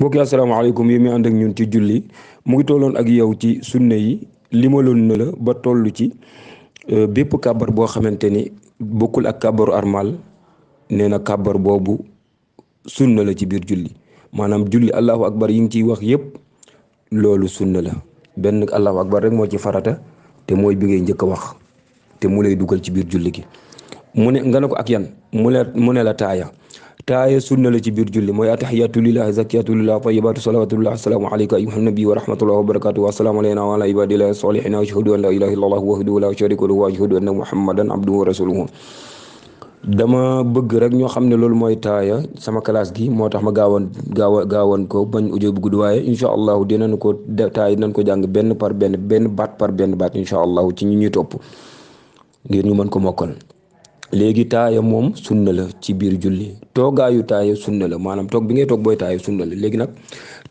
mbokki asalaamaaleykum yi mi ànd ak ñun ci julli mu ngi tolloon ak yow ci sunna yi limaloon na la ba toll ci bépp kàbbar boo xamante ni bokkul ak kàbbaru armal nee na kàbbar boobu sunna la ci biir julli maanaam julli allahu akbar yi ngi ciy wax yépp loolu sunna la benn allahu akbar rek moo ci farata te mooy bi ngay njëkk a wax te mu lay dugal ci biir julli gi mu ne nga ne ko ak yan mu ne la taaya sunna la ci biir julli mooy atahiyatu lillahi zakiyatu lillahi tayyibatu salawatu lillahi assalaamu alayka ayyuhan nabi wa rahmatullahi wa barakatuh wa assalaamu alayna wa ala ibadillahi salihin wa ashhadu an la ilaha illallah wahdahu la sharika lahu wa ashhadu anna muhammadan abduhu wa rasuluhu. dama bëgg rek ñoo xam ne loolu mooy taaya sama classe gi moo tax ma gaawoon ko bañ audio bu gudd waaye incha allahu dinañ ko taaya dinañ ko jàng benn baat par benn baat incha allahu ci ñi ñuy topp ngir ñu mën ko mokkal. léegi taaya moom sunna la ci biir julli toogaayu taaya sunna la maanaam toog bi ngay toog booy taaya sunna la léegi nag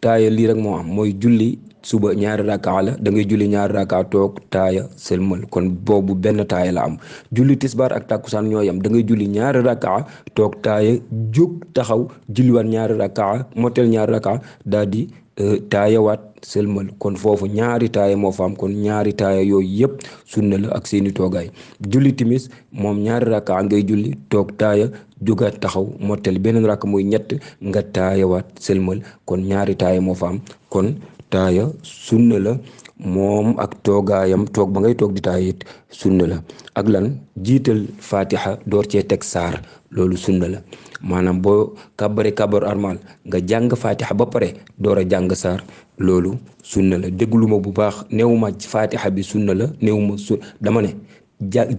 taaya lii rek moo am mooy julli suba ñaari rakka la da ngay julli ñaari rakka toog taaya sëlmal kon boobu benn taaya la am. julli tisbaar ak tàkkusaan ñoo yam da ngay julli ñaari rakka toog taaya jóg taxaw julliwaat ñaari rakka motel ñaari rakka daal di taayawaat sëlmal kon foofu ñaari taaya moo fa am kon ñaari taaya yooyu yëpp sunna la ak seeni toogaay. julli timis moom ñaari rakka ngay julli toog taaya jógaat taxaw mottali beneen rakk muy ñett nga taayawaat sëlmal kon ñaari taaya moo fa am kon taaya sunna la moom ak toogaayam toog ba ngay toog di taaya it sunna la. ak lan jiital fatiha door cee teg saar loolu sunna la maanaam boo kàbbaru armal nga jàng fatiha ba pare door a jàng saar loolu sunna la. déglu ma bu baax néew ma fatiha bi sunna la néew ma dama ne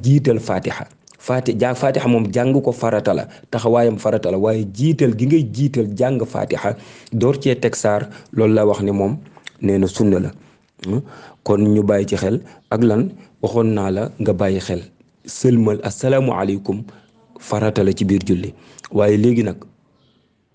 jiital fatiha moom jàng ko farata la taxawaayam farata la waaye jiital gi ngay jiital jàng fatiha door cee teg saar loolu la wax ne moom nee na sunna la. kon ñu bàyyi ci xel ak lan waxoon naa la nga bàyyi xel sëlmal asalaamualeykum farata la ci biir julli waaye léegi nag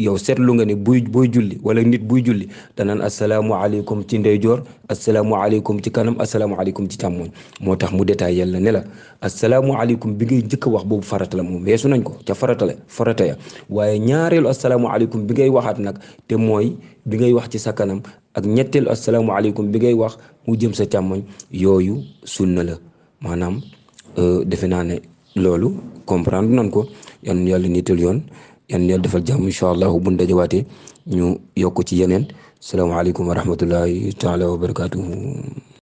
yow seetlu nga ne booy julli wala nit buy julli danaan asalaamualeykum ci ndeyjoor asalaamualeykum ci kanam asalaamualeykum ci càmmoñ moo tax mu détaillé la ne la asalaamualeykum bi ngay njëkk a wax boobu farata la moom weesu nañ ko ca farata ya waaye ñaareelu asalaamualeykum bi ngay waxaat nag te mooy bi ngay wax ci sa kanam ak ñetteelu asalaamualeykum bi ngay wax mu jëm sa càmmoñ yooyu sunna la maanaam defe naa ne loolu comprendre nañ ko yan yàlla niital yoon yan yàlla defal jàmm incha allah bu ñu dajawaatee ñu yokk ci yeneen salaamaaleykum wa rahmatullahi taala wa barakaatuhu.